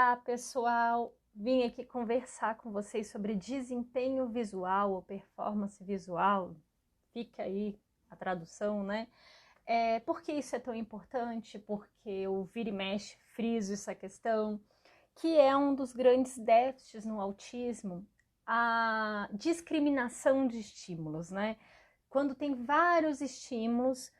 Olá, pessoal! Vim aqui conversar com vocês sobre desempenho visual ou performance visual. Fica aí a tradução, né? Por que isso é tão importante? Porque eu vira e mexe, friso essa questão, que é um dos grandes déficits no autismo, a discriminação de estímulos, né? Quando tem vários estímulos,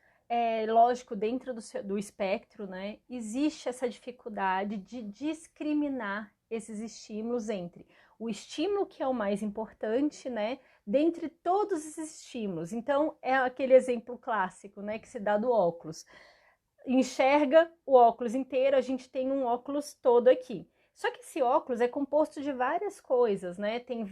lógico, dentro do espectro, né, existe essa dificuldade de discriminar esses estímulos entre o estímulo que é o mais importante, né, dentre todos os estímulos. Então, é aquele exemplo clássico, né, que se dá do óculos. Enxerga o óculos inteiro, a gente tem um óculos todo aqui. Só que esse óculos é composto de várias coisas, né? Tem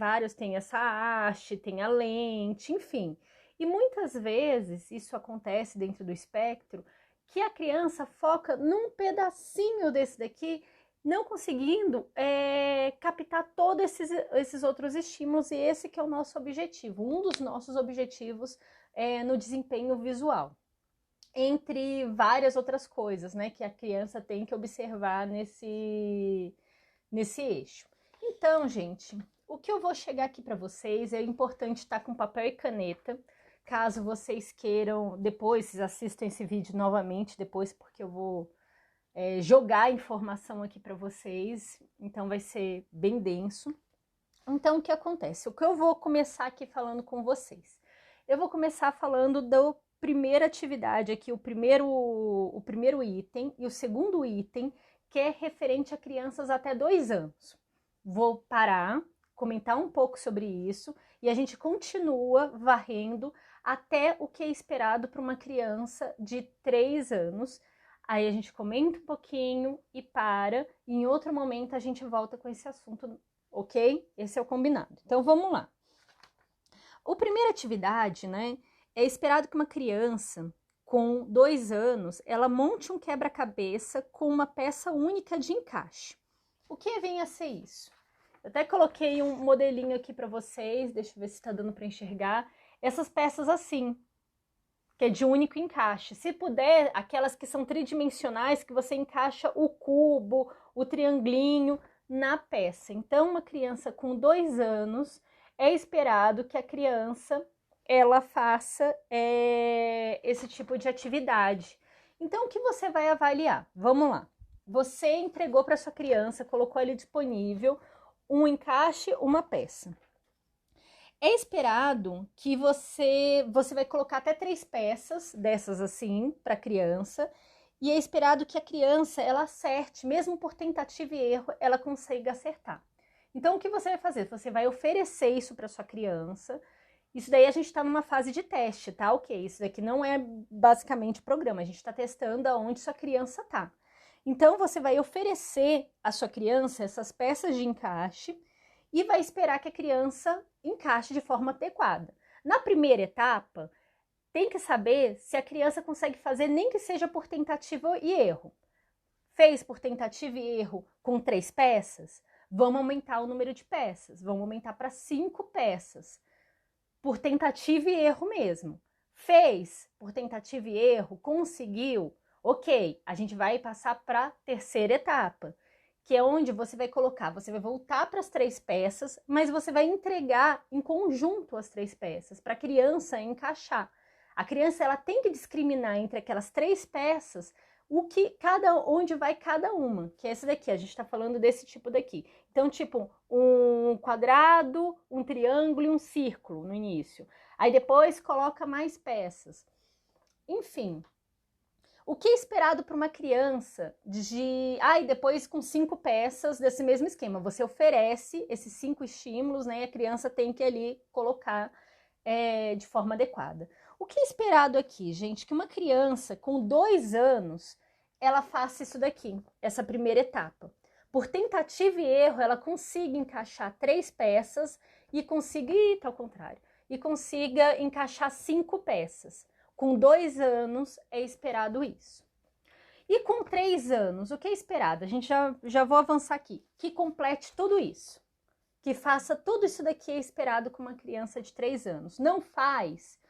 essa haste, tem a lente, enfim. E muitas vezes isso acontece dentro do espectro, que a criança foca num pedacinho desse daqui, não conseguindo captar todos esses outros estímulos, e esse que é o nosso objetivo, um dos nossos objetivos no desempenho visual. Entre várias outras coisas, né, que a criança tem que observar nesse eixo. Então, gente, o que eu vou chegar aqui para vocês é importante estar com papel e caneta, caso vocês queiram, depois vocês assistam esse vídeo novamente, depois, porque eu vou jogar a informação aqui para vocês, então vai ser bem denso. Então, o que acontece? O que eu vou começar aqui falando com vocês? Eu vou começar falando da primeira atividade aqui, o primeiro item, e o segundo item, que é referente a crianças até 2 anos. Vou parar, comentar um pouco sobre isso, e a gente continua varrendo até o que é esperado para uma criança de 3 anos. Aí a gente comenta um pouquinho e para, e em outro momento a gente volta com esse assunto, ok? Esse é o combinado. Então vamos lá. A primeira atividade, né, é esperado que uma criança com 2 anos, ela monte um quebra-cabeça com uma peça única de encaixe. O que vem a ser isso? Eu até coloquei um modelinho aqui para vocês, deixa eu ver se está dando para enxergar. Essas peças assim, que é de único encaixe. Se puder, aquelas que são tridimensionais, que você encaixa o cubo, o triangulinho na peça. Então, uma criança com 2 anos, é esperado que a criança ela faça esse tipo de atividade. Então, o que você vai avaliar? Vamos lá. Você entregou para sua criança, colocou ali disponível um encaixe, uma peça. É esperado que você vai colocar até 3 peças dessas assim para a criança, e é esperado que a criança ela acerte, mesmo por tentativa e erro, ela consiga acertar. Então, o que você vai fazer? Você vai oferecer isso para sua criança. Isso daí a gente está numa fase de teste, tá? Ok, isso daqui não é basicamente programa, a gente está testando aonde sua criança tá. Então, você vai oferecer à sua criança essas peças de encaixe e vai esperar que a criança encaixe de forma adequada. Na primeira etapa, tem que saber se a criança consegue fazer nem que seja por tentativa e erro. Fez por tentativa e erro com 3 peças? Vamos aumentar o número de peças, vamos aumentar para 5 peças. Por tentativa e erro mesmo. Fez por tentativa e erro, conseguiu, ok, a gente vai passar para a terceira etapa, que é onde você vai colocar, você vai voltar para as 3 peças, mas você vai entregar em conjunto as 3 peças, para a criança encaixar. A criança ela tem que discriminar entre aquelas 3 peças, onde vai cada uma, que é essa daqui, a gente está falando desse tipo daqui. Então, tipo, um quadrado, um triângulo e um círculo no início. Aí depois coloca mais peças. Enfim, o que é esperado para uma criança e depois com 5 peças desse mesmo esquema, você oferece esses 5 estímulos, né? E a criança tem que ali colocar de forma adequada. O que é esperado aqui, gente? Que uma criança com 2 anos, ela faça isso daqui, essa primeira etapa. Por tentativa e erro, ela consiga encaixar 3 peças e consiga encaixar 5 peças. Com 2 anos, é esperado isso. E com 3 anos, o que é esperado? A gente já vou avançar aqui. Que complete tudo isso. Que faça tudo isso daqui é esperado com uma criança de 3 anos. Não faz?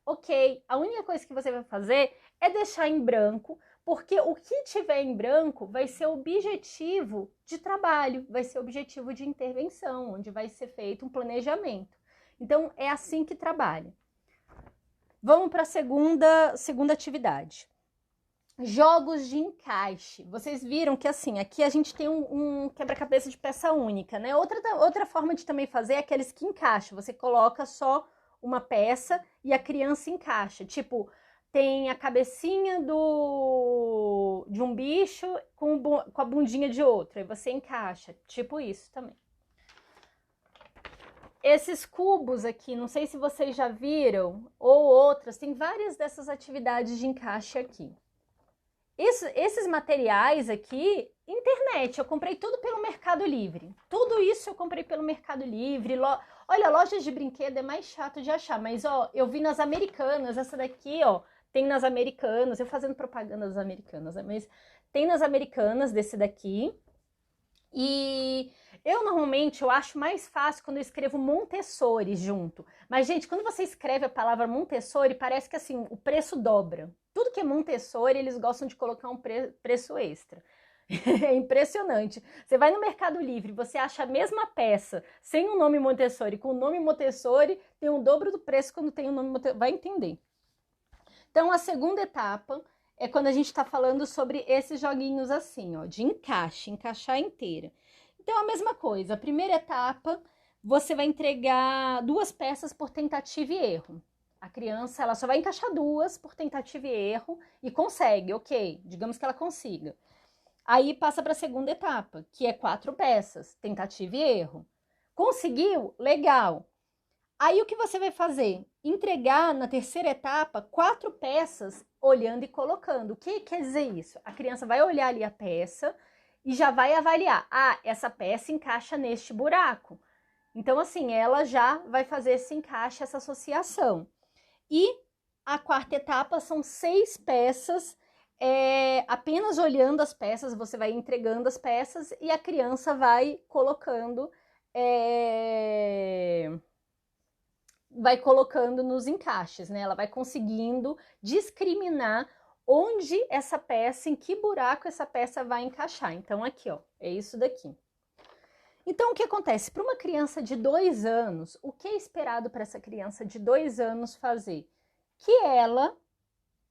Ok, a única coisa que você vai fazer é deixar em branco, Porque o que tiver em branco vai ser objetivo de trabalho, vai ser objetivo de intervenção, onde vai ser feito um planejamento. Então, é assim que trabalha. Vamos para a segunda atividade. Jogos de encaixe. Vocês viram que assim, aqui a gente tem um quebra-cabeça de peça única, né? Outra forma de também fazer é aqueles que encaixam. Você coloca só uma peça e a criança encaixa. Tipo, tem a cabecinha de um bicho com a bundinha de outro. Aí você encaixa. Tipo isso também. Esses cubos aqui, não sei se vocês já viram, ou outras, tem várias dessas atividades de encaixe aqui. Esses materiais aqui, internet, eu comprei tudo pelo Mercado Livre. Tudo isso eu comprei pelo Mercado Livre. Olha, lojas de brinquedo é mais chato de achar, mas ó, eu vi nas Americanas, essa daqui, ó, tem nas Americanas, eu fazendo propaganda das Americanas, né? Mas tem nas Americanas desse daqui. E eu normalmente eu acho mais fácil quando eu escrevo Montessori junto. Mas, gente, quando você escreve a palavra Montessori, parece que assim, o preço dobra. Tudo que é Montessori, eles gostam de colocar um preço extra. É impressionante. Você vai no Mercado Livre, você acha a mesma peça sem o nome Montessori, com o nome Montessori, tem o dobro do preço quando tem o nome Montessori. Vai entender. Então, a segunda etapa é quando a gente está falando sobre esses joguinhos assim, ó, de encaixe, encaixar inteira. Então, a mesma coisa. A primeira etapa, você vai entregar 2 peças por tentativa e erro. A criança, ela só vai encaixar 2 por tentativa e erro e consegue, ok, digamos que ela consiga. Aí passa para a segunda etapa, que é 4 peças, tentativa e erro. Conseguiu? Legal. Aí o que você vai fazer? Entregar na terceira etapa 4 peças olhando e colocando. O que quer dizer isso? A criança vai olhar ali a peça e já vai avaliar. Ah, essa peça encaixa neste buraco. Então, assim, ela já vai fazer esse encaixe, essa associação. E a quarta etapa são 6 peças, apenas olhando as peças, você vai entregando as peças e a criança vai colocando... vai colocando nos encaixes, né? Ela vai conseguindo discriminar onde essa peça, em que buraco essa peça vai encaixar. Então, aqui, ó, é isso daqui. Então, o que acontece? Para uma criança de 2 anos, o que é esperado para essa criança de 2 anos fazer? Que ela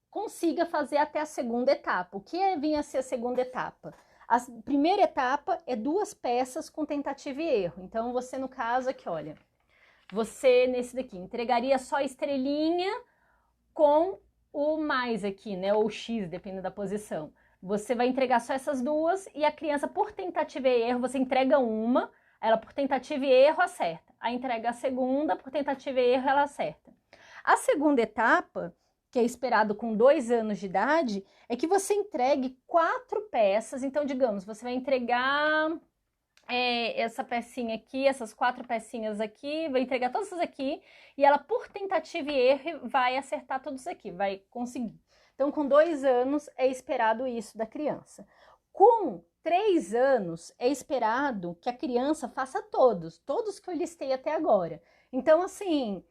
consiga fazer até a segunda etapa. O que vinha a ser a segunda etapa? A primeira etapa é 2 peças com tentativa e erro. Então, você, no caso, aqui, olha, você, nesse daqui, entregaria só a estrelinha com o mais aqui, né? Ou o X, dependendo da posição. Você vai entregar só essas 2 e a criança, por tentativa e erro, você entrega uma, ela por tentativa e erro acerta. Aí entrega a segunda, por tentativa e erro ela acerta. A segunda etapa, que é esperado com 2 anos de idade, é que você entregue 4 peças. Então, digamos, você vai entregar... essa pecinha aqui, essas 4 pecinhas aqui, vai entregar todas essas aqui, e ela, por tentativa e erro, vai acertar todos aqui, vai conseguir. Então, com 2 anos, é esperado isso da criança. Com 3 anos, é esperado que a criança faça todos que eu listei até agora. Então, assim,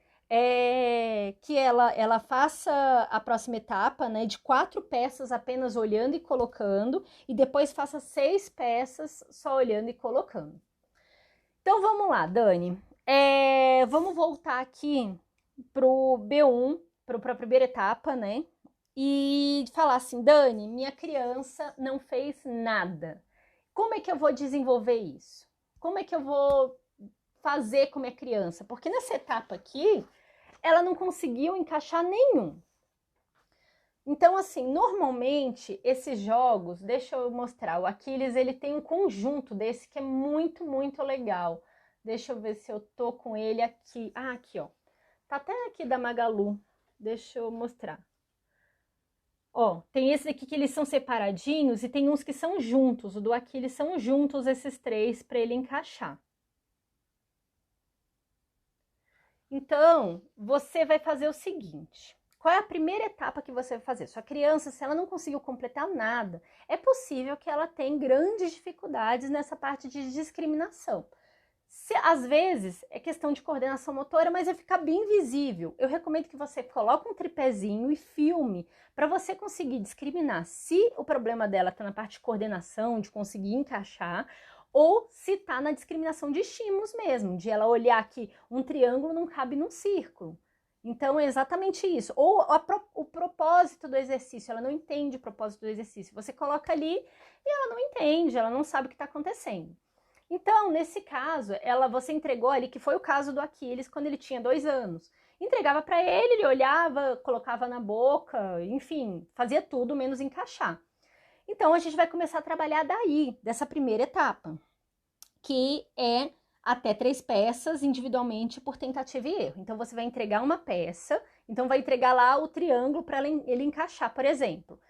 que ela faça a próxima etapa, né, de 4 peças apenas olhando e colocando, e depois faça 6 peças só olhando e colocando. Então, vamos lá, Dani. Vamos voltar aqui pro B1, para a primeira etapa, né, e falar assim, Dani, minha criança não fez nada. Como é que eu vou desenvolver isso? Como é que eu vou fazer com a minha criança? Porque nessa etapa aqui, ela não conseguiu encaixar nenhum. Então, assim, normalmente, esses jogos, deixa eu mostrar, o Aquiles, ele tem um conjunto desse que é muito, muito legal. Deixa eu ver se eu tô com ele aqui. Ah, aqui, ó. Tá até aqui da Magalu. Deixa eu mostrar. Ó, tem esse aqui que eles são separadinhos e tem uns que são juntos. O do Aquiles são juntos esses 3 para ele encaixar. Então, você vai fazer o seguinte. Qual é a primeira etapa que você vai fazer? Sua criança, se ela não conseguiu completar nada, é possível que ela tenha grandes dificuldades nessa parte de discriminação. Às vezes é questão de coordenação motora, mas vai ficar bem visível. Eu recomendo que você coloque um tripézinho e filme para você conseguir discriminar se o problema dela está na parte de coordenação, de conseguir encaixar, ou se está na discriminação de estímulos mesmo, de ela olhar que um triângulo não cabe num círculo. Então é exatamente isso. Ou o propósito do exercício, ela não entende o propósito do exercício. Você coloca ali e ela não entende, ela não sabe o que está acontecendo. Então, nesse caso, você entregou ali, que foi o caso do Aquiles quando ele tinha 2 anos. Entregava para ele olhava, colocava na boca, enfim, fazia tudo menos encaixar. Então, a gente vai começar a trabalhar daí, dessa primeira etapa, que é até 3 peças individualmente por tentativa e erro. Então, você vai entregar uma peça, então vai entregar lá o triângulo para ele encaixar, por exemplo.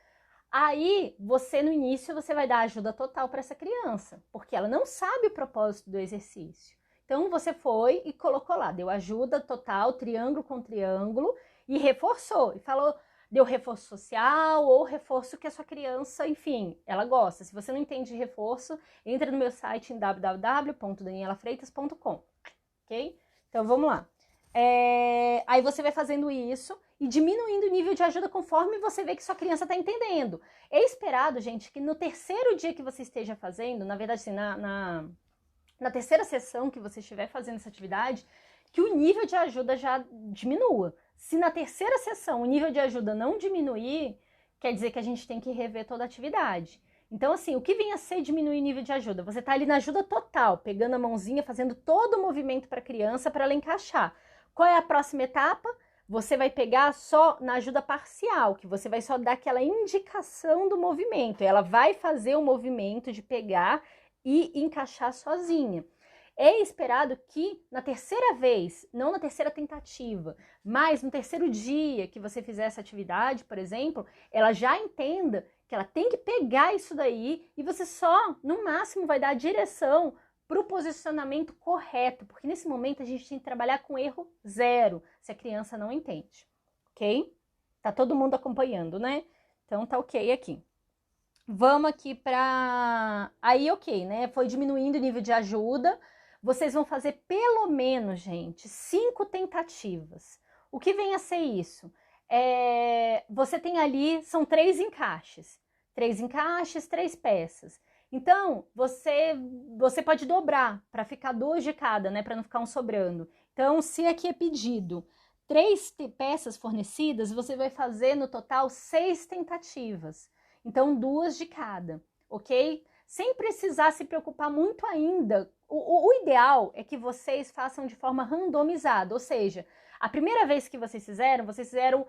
Aí, no início, você vai dar ajuda total para essa criança, porque ela não sabe o propósito do exercício. Então, você foi e colocou lá, deu ajuda total, triângulo com triângulo, e reforçou, e falou, deu reforço social ou reforço que a sua criança, enfim, ela gosta. Se você não entende reforço, entra no meu site em www.danielafreitas.com, ok? Então, vamos lá. Aí você vai fazendo isso e diminuindo o nível de ajuda conforme você vê que sua criança está entendendo. É esperado, gente, que no terceiro dia que você esteja fazendo, na verdade, assim, na terceira sessão que você estiver fazendo essa atividade, que o nível de ajuda já diminua. Se na terceira sessão o nível de ajuda não diminuir, quer dizer que a gente tem que rever toda a atividade. Então, assim, o que vem a ser diminuir o nível de ajuda? Você está ali na ajuda total, pegando a mãozinha, fazendo todo o movimento para a criança para ela encaixar. Qual é a próxima etapa? Você vai pegar só na ajuda parcial, que você vai só dar aquela indicação do movimento. Ela vai fazer o movimento de pegar e encaixar sozinha. É esperado que na terceira vez, não na terceira tentativa, mas no terceiro dia que você fizer essa atividade, por exemplo, ela já entenda que ela tem que pegar isso daí e você só, no máximo, vai dar a direção para o posicionamento correto, porque nesse momento a gente tem que trabalhar com erro 0, se a criança não entende, ok? Tá todo mundo acompanhando, né? Então tá ok aqui. Vamos aqui para... Aí ok, né? Foi diminuindo o nível de ajuda. Vocês vão fazer pelo menos, gente, 5 tentativas. O que vem a ser isso? Você tem ali, são 3 encaixes. 3 encaixes, 3 peças. Então, você pode dobrar para ficar 2 de cada, né? Para não ficar um sobrando. Então, se aqui é pedido 3 peças fornecidas, você vai fazer no total 6 tentativas. Então, 2 de cada, ok? Sem precisar se preocupar muito ainda. O ideal é que vocês façam de forma randomizada, ou seja, a primeira vez que vocês fizeram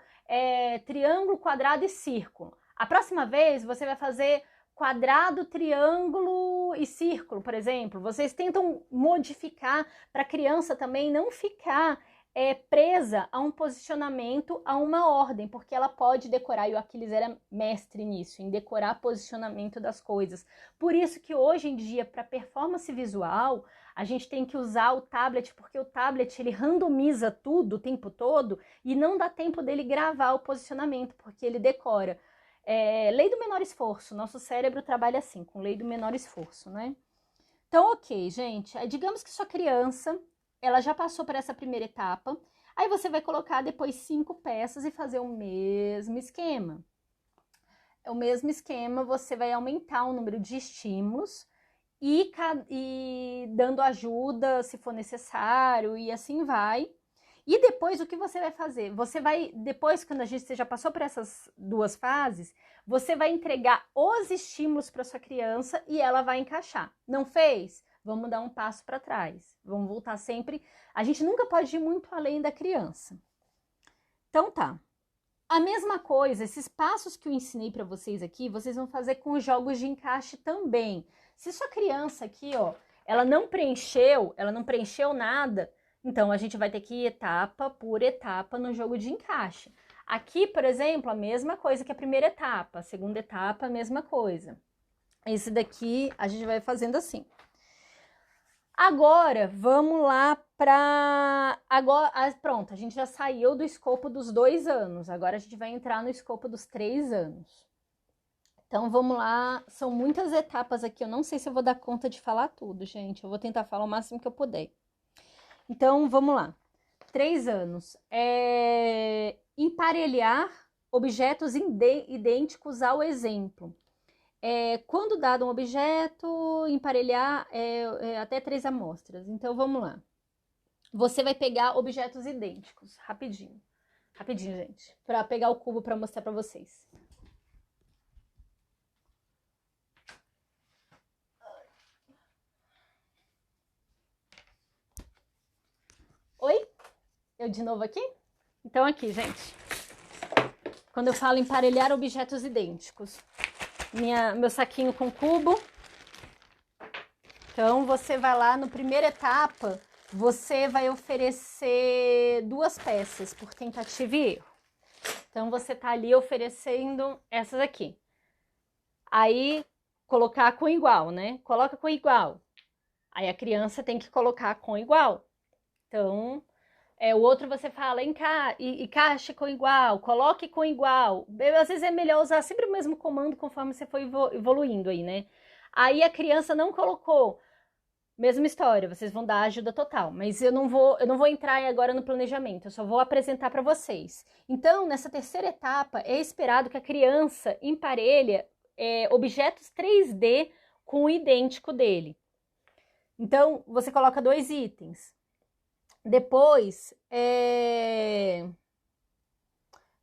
triângulo, quadrado e círculo. A próxima vez você vai fazer quadrado, triângulo e círculo, por exemplo. Vocês tentam modificar para a criança também não ficar presa a um posicionamento, a uma ordem, porque ela pode decorar, e o Aquiles era mestre nisso, em decorar posicionamento das coisas. Por isso que hoje em dia, para performance visual, a gente tem que usar o tablet, porque o tablet ele randomiza tudo o tempo todo e não dá tempo dele gravar o posicionamento, porque ele decora. Lei do menor esforço, nosso cérebro trabalha assim, com lei do menor esforço, né? Então, ok, gente, digamos que sua criança, ela já passou por essa primeira etapa, aí você vai colocar depois 5 peças e fazer o mesmo esquema. O mesmo esquema, você vai aumentar o número de estímulos e dando ajuda se for necessário e assim vai. E depois, o que você vai fazer? Você vai, depois, quando a gente já passou por essas 2 fases, você vai entregar os estímulos para sua criança e ela vai encaixar. Não fez? Vamos dar um passo para trás. Vamos voltar sempre. A gente nunca pode ir muito além da criança. Então tá. A mesma coisa, esses passos que eu ensinei para vocês aqui, vocês vão fazer com os jogos de encaixe também. Se sua criança aqui, ó, ela não preencheu nada, então a gente vai ter que ir etapa por etapa no jogo de encaixe. Aqui, por exemplo, a mesma coisa que a primeira etapa, a segunda etapa, a mesma coisa. Esse daqui a gente vai fazendo assim. Agora, vamos lá para... Pronto, a gente já saiu do escopo dos 2 anos. Agora a gente vai entrar no escopo dos 3 anos. Então, vamos lá. São muitas etapas aqui. Eu não sei se eu vou dar conta de falar tudo, gente. Eu vou tentar falar o máximo que eu puder. Então, vamos lá. 3 anos. Emparelhar objetos idênticos ao exemplo. Quando dado um objeto, emparelhar até 3 amostras. Então, vamos lá. Você vai pegar objetos idênticos. Rapidinho. Rapidinho, gente. Para pegar o cubo para mostrar para vocês. Oi? Eu de novo aqui? Então aqui, gente. Quando eu falo emparelhar objetos idênticos. Meu saquinho com cubo. Então, você vai lá, na primeira etapa, você vai oferecer 2 peças por tentativa e erro. Então, você tá ali oferecendo essas aqui. Aí, colocar com igual, né? Coloca com igual. Aí, a criança tem que colocar com igual. Então, o outro você fala, encaixe com igual, coloque com igual. Às vezes é melhor usar sempre o mesmo comando conforme você for evoluindo aí, né? Aí a criança não colocou, mesma história, vocês vão dar ajuda total, mas eu não vou entrar agora no planejamento, eu só vou apresentar para vocês. Então, nessa terceira etapa, é esperado que a criança emparelhe objetos 3D com o idêntico dele. Então, você coloca 2 itens. Depois,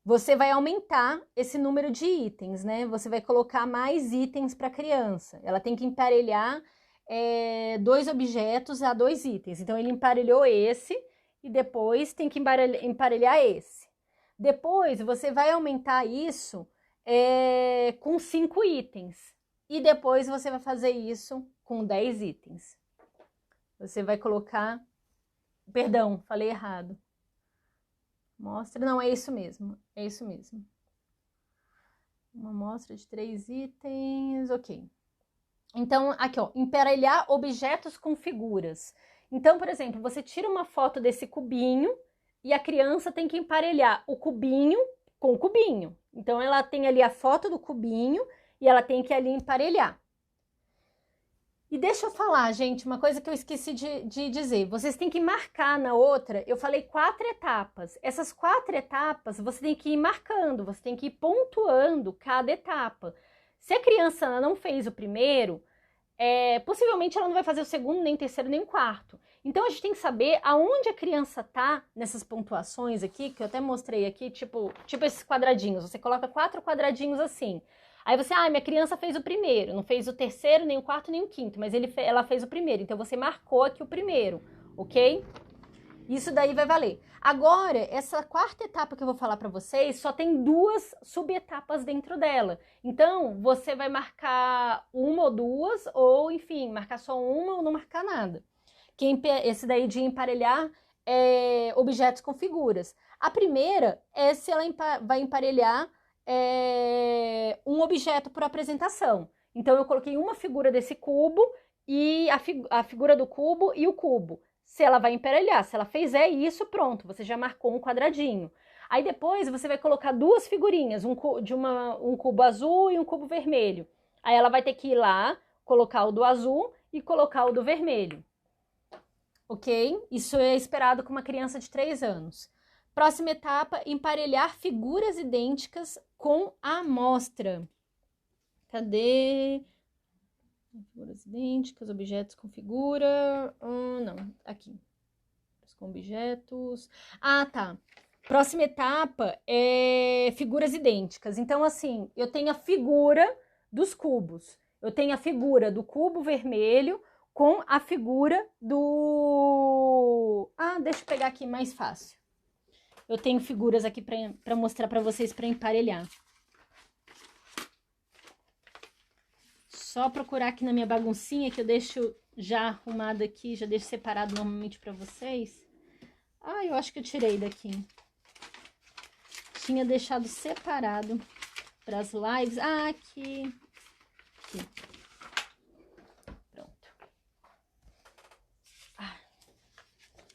você vai aumentar esse número de itens, né? Você vai colocar mais itens para a criança. Ela tem que emparelhar 2 objetos a 2 itens. Então, ele emparelhou esse e depois tem que emparelhar esse. Depois, você vai aumentar isso com 5 itens. E depois, você vai fazer isso com 10 itens. Você vai colocar... Perdão, falei errado. Mostra, não, é isso mesmo. É isso mesmo. Uma amostra de 3 itens, ok. Então, aqui, ó, emparelhar objetos com figuras. Então, por exemplo, você tira uma foto desse cubinho e a criança tem que emparelhar o cubinho com o cubinho. Então, ela tem ali a foto do cubinho e ela tem que ali emparelhar. E deixa eu falar, gente, uma coisa que eu esqueci de dizer. Vocês têm que marcar na outra, eu falei 4 etapas. Essas 4 etapas você tem que ir marcando, você tem que ir pontuando cada etapa. Se a criança não fez o primeiro, possivelmente ela não vai fazer o segundo, nem o terceiro, nem o quarto. Então a gente tem que saber aonde a criança tá nessas pontuações aqui, que eu até mostrei aqui, tipo esses quadradinhos. Você coloca 4 quadradinhos assim. Aí você, minha criança fez o primeiro, não fez o terceiro, nem o quarto, nem o quinto, mas ela fez o primeiro, então você marcou aqui o primeiro, ok? Isso daí vai valer. Agora, essa 4ª etapa que eu vou falar para vocês, só tem 2 subetapas dentro dela. Então, você vai marcar 1 ou 2, ou enfim, marcar só 1 ou não marcar nada. Esse daí de emparelhar objetos com figuras. A primeira é se ela vai emparelhar um objeto por apresentação. Então, eu coloquei uma figura desse cubo e a figura do cubo e o cubo. Se ela vai emparelhar, se ela fizer isso, pronto, você já marcou um quadradinho. Aí depois você vai colocar 2 figurinhas, um cubo azul e um cubo vermelho. Aí ela vai ter que ir lá, colocar o do azul e colocar o do vermelho. Ok? Isso é esperado com uma criança de 3 anos. Próxima etapa, emparelhar figuras idênticas com a amostra. Cadê? Figuras idênticas, objetos com figura. Não, aqui. Com objetos. Tá. Próxima etapa é figuras idênticas. Então, assim, eu tenho a figura dos cubos. Eu tenho a figura do cubo vermelho com a figura do... deixa eu pegar aqui mais fácil. Eu tenho figuras aqui para mostrar para vocês para emparelhar. Só procurar aqui na minha baguncinha, que eu deixo já arrumado aqui, já deixo separado normalmente para vocês. Eu acho que eu tirei daqui. Tinha deixado separado para as lives. Aqui. Pronto.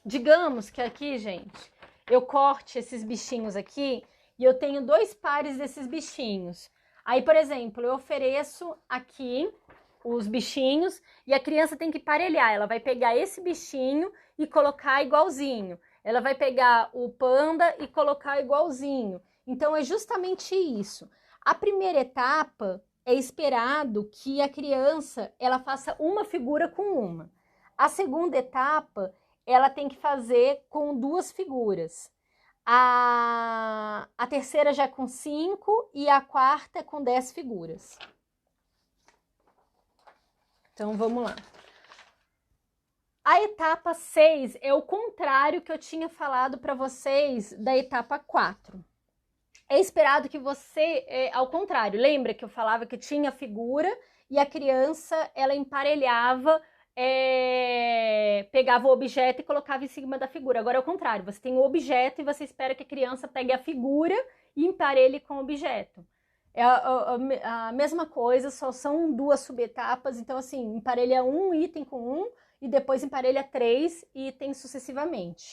Digamos que aqui, gente, eu corte esses bichinhos aqui e eu tenho 2 pares desses bichinhos. Aí, por exemplo, eu ofereço aqui os bichinhos e a criança tem que parelhar. Ela vai pegar esse bichinho e colocar igualzinho. Ela vai pegar o panda e colocar igualzinho. Então, é justamente isso. A primeira etapa é esperado que a criança ela faça uma figura com uma. A segunda etapa, ela tem que fazer com 2 figuras. A terceira já é com 5 e a quarta é com 10 figuras. Então, vamos lá. A etapa 6 é o contrário que eu tinha falado para vocês da etapa 4. É esperado que você, ao contrário, lembra que eu falava que tinha figura e a criança, ela emparelhava, pegava o objeto e colocava em cima da figura. Agora é o contrário, você tem o objeto e você espera que a criança pegue a figura e emparelhe com o objeto. É a mesma coisa, só são 2 subetapas, então assim, emparelha um item com um e depois emparelha 3 itens sucessivamente.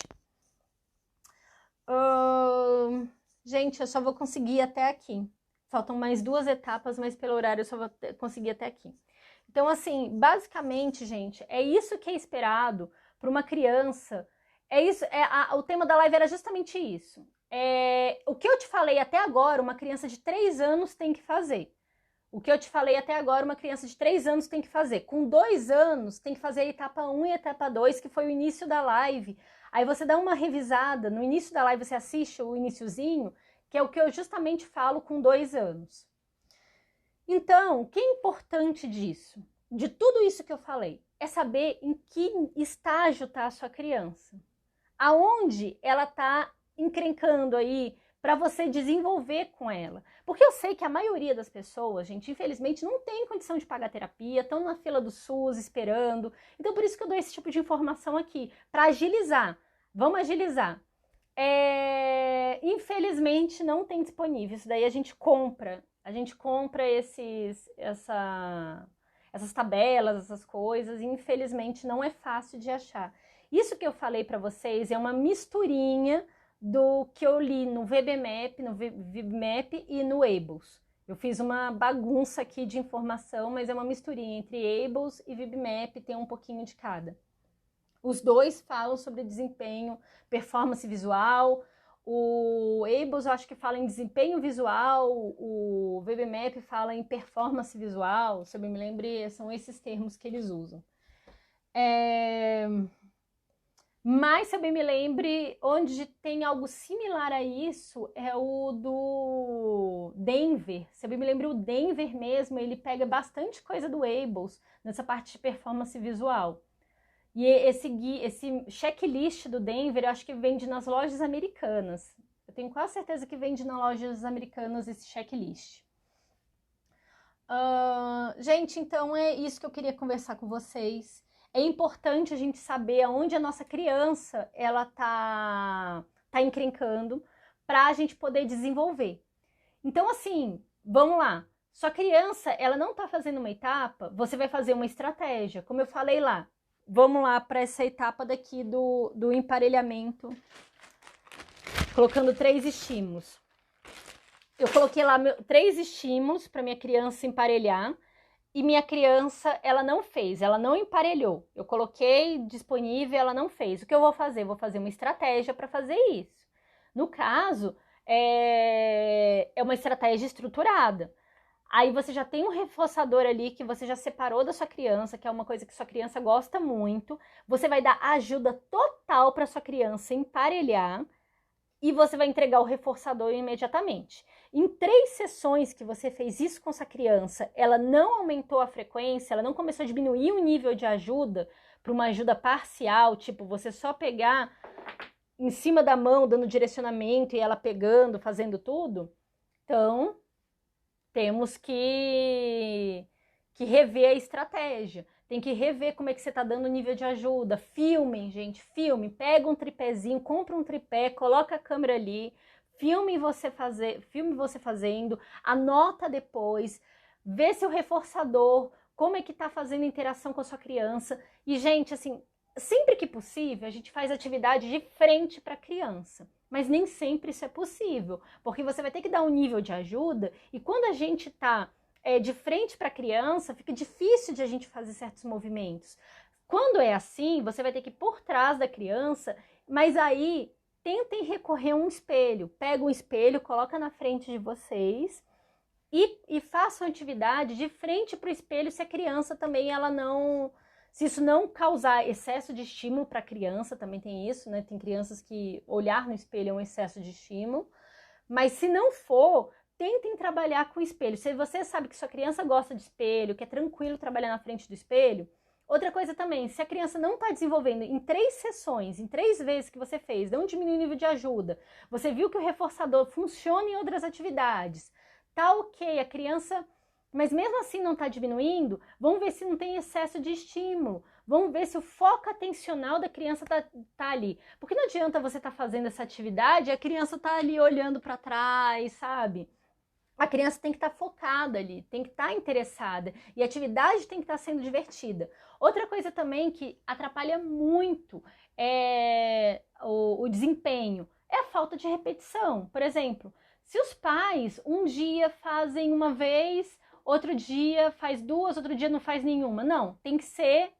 Gente, eu só vou conseguir até aqui. Faltam mais 2 etapas, mas pelo horário eu só vou conseguir até aqui. Então, assim, basicamente, gente, é isso que é esperado para uma criança. O tema da live era justamente isso. O que eu te falei até agora, uma criança de 3 anos tem que fazer. O que eu te falei até agora, uma criança de 3 anos tem que fazer. Com 2 anos, tem que fazer a etapa 1 e a etapa 2, que foi o início da live. Aí você dá uma revisada, no início da live você assiste o iniciozinho, que é o que eu justamente falo com 2 anos. Então, o que é importante disso? De tudo isso que eu falei, é saber em que estágio está a sua criança. Aonde ela está encrencando aí para você desenvolver com ela. Porque eu sei que a maioria das pessoas, gente, infelizmente não tem condição de pagar terapia, estão na fila do SUS esperando. Então, por isso que eu dou esse tipo de informação aqui, para agilizar. Vamos agilizar. Infelizmente não tem disponível, isso daí a gente compra essas tabelas, essas coisas, e infelizmente não é fácil de achar. Isso que eu falei para vocês é uma misturinha do que eu li no VBMap e no Ables. Eu fiz uma bagunça aqui de informação, mas é uma misturinha entre Ables e VBMap, tem um pouquinho de cada. Os dois falam sobre desempenho, performance visual. O Ables eu acho que fala em desempenho visual, o VBMap fala em performance visual, se eu me lembro, são esses termos que eles usam. Mas, se eu bem me lembre, onde tem algo similar a isso é o do Denver. Se eu bem me lembro, o Denver mesmo, ele pega bastante coisa do Ables nessa parte de performance visual. E esse checklist do Denver, eu acho que vende nas lojas americanas. Eu tenho quase certeza que vende nas lojas americanas esse checklist. Gente, então é isso que eu queria conversar com vocês. É importante a gente saber aonde a nossa criança ela tá encrencando para a gente poder desenvolver. Então, assim, vamos lá. Sua criança, ela não tá fazendo uma etapa, você vai fazer uma estratégia. Como eu falei lá, vamos lá para essa etapa daqui do emparelhamento, colocando 3 estímulos. Eu coloquei lá 3 estímulos para minha criança emparelhar e minha criança, ela não fez, ela não emparelhou. Eu coloquei disponível, ela não fez. O que eu vou fazer? Vou fazer uma estratégia para fazer isso. No caso, é uma estratégia estruturada. Aí você já tem um reforçador ali que você já separou da sua criança, que é uma coisa que sua criança gosta muito. Você vai dar ajuda total para sua criança emparelhar e você vai entregar o reforçador imediatamente. Em 3 sessões que você fez isso com essa criança, ela não aumentou a frequência, ela não começou a diminuir o nível de ajuda para uma ajuda parcial, tipo você só pegar em cima da mão, dando direcionamento e ela pegando, fazendo tudo. Então, temos que rever a estratégia. Tem que rever como é que você está dando o nível de ajuda. Filmem, gente, filme. Pega um tripézinho, compra um tripé, coloca a câmera ali, filme você fazendo, anota depois, vê seu reforçador, como é que está fazendo interação com a sua criança. E, gente, assim, sempre que possível, a gente faz atividade de frente para a criança. mas nem sempre isso é possível, porque você vai ter que dar um nível de ajuda, e quando a gente tá de frente para a criança, fica difícil de a gente fazer certos movimentos. Quando é assim, você vai ter que ir por trás da criança, mas aí tentem recorrer a um espelho. Pega um espelho, coloca na frente de vocês e façam atividade de frente para o espelho se a criança também ela não... Se isso não causar excesso de estímulo para a criança, também tem isso, né? Tem crianças que olhar no espelho é um excesso de estímulo. Mas se não for, tentem trabalhar com o espelho. Se você sabe que sua criança gosta de espelho, que é tranquilo trabalhar na frente do espelho, outra coisa também, se a criança não está desenvolvendo em 3 sessões, em 3 vezes que você fez, não diminui o nível de ajuda, você viu que o reforçador funciona em outras atividades, tá ok, a criança, mas mesmo assim não está diminuindo, vamos ver se não tem excesso de estímulo, vamos ver se o foco atencional da criança tá ali. Porque não adianta você estar fazendo essa atividade e a criança tá ali olhando para trás, sabe? A criança tem que estar focada ali, tem que estar interessada e a atividade tem que estar sendo divertida. Outra coisa também que atrapalha muito o desempenho é a falta de repetição. Por exemplo, se os pais um dia fazem uma vez, outro dia faz 2, outro dia não faz nenhuma. Não, tem que ser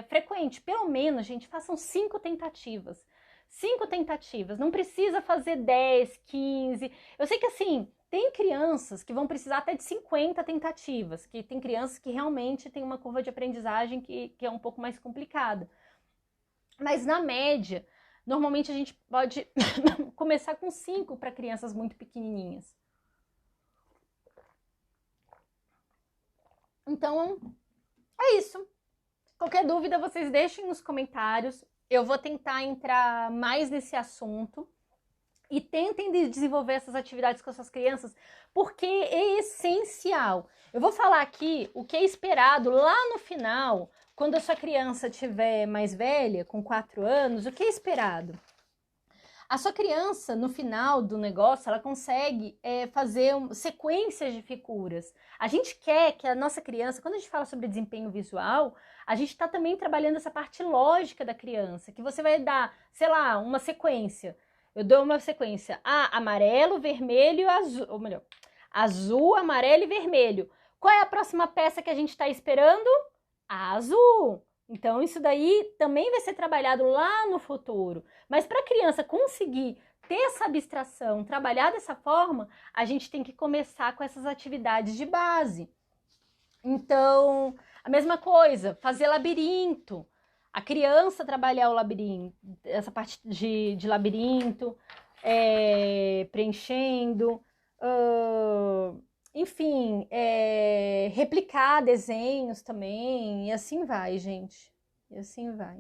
frequente. Pelo menos, gente, façam 5 tentativas. 5 tentativas, não precisa fazer 10, 15. Eu sei que assim, tem crianças que vão precisar até de 50 tentativas, que tem crianças que realmente têm uma curva de aprendizagem que é um pouco mais complicada. Mas na média, normalmente a gente pode começar com 5 para crianças muito pequenininhas. Então, é isso. Qualquer dúvida, vocês deixem nos comentários. Eu vou tentar entrar mais nesse assunto. E tentem desenvolver essas atividades com as suas crianças, porque é essencial. Eu vou falar aqui o que é esperado lá no final, quando a sua criança estiver mais velha, com 4 anos, o que é esperado? A sua criança, no final do negócio, ela consegue fazer sequências de figuras. A gente quer que a nossa criança, quando a gente fala sobre desempenho visual, a gente está também trabalhando essa parte lógica da criança, que você vai dar, sei lá, uma sequência. Eu dou uma sequência amarelo, vermelho e azul, ou melhor, azul, amarelo e vermelho. Qual é a próxima peça que a gente está esperando? A azul. Então, isso daí também vai ser trabalhado lá no futuro. Mas para a criança conseguir ter essa abstração, trabalhar dessa forma, a gente tem que começar com essas atividades de base. Então, a mesma coisa, fazer labirinto. A criança trabalhar o labirinto, essa parte de labirinto, preenchendo, enfim, replicar desenhos também, e assim vai, gente. E assim vai.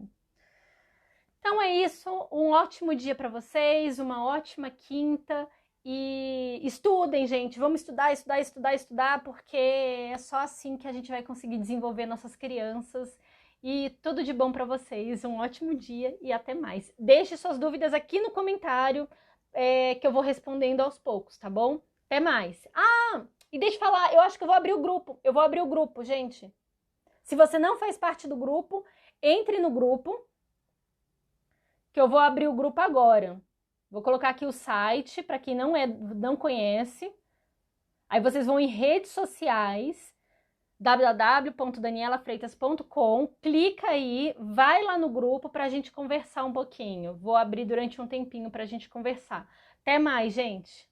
Então é isso, um ótimo dia para vocês, uma ótima quinta. E estudem, gente, vamos estudar, estudar, estudar, estudar, porque é só assim que a gente vai conseguir desenvolver nossas crianças. E tudo de bom para vocês, um ótimo dia e até mais. Deixe suas dúvidas aqui no comentário, que eu vou respondendo aos poucos, tá bom? Até mais. E deixa eu falar, eu acho que eu vou abrir o grupo, gente. Se você não faz parte do grupo, entre no grupo, que eu vou abrir o grupo agora. Vou colocar aqui o site, para quem não conhece. Aí vocês vão em redes sociais, www.danielafreitas.com, clica aí, vai lá no grupo para a gente conversar um pouquinho. Vou abrir durante um tempinho para a gente conversar. Até mais, gente!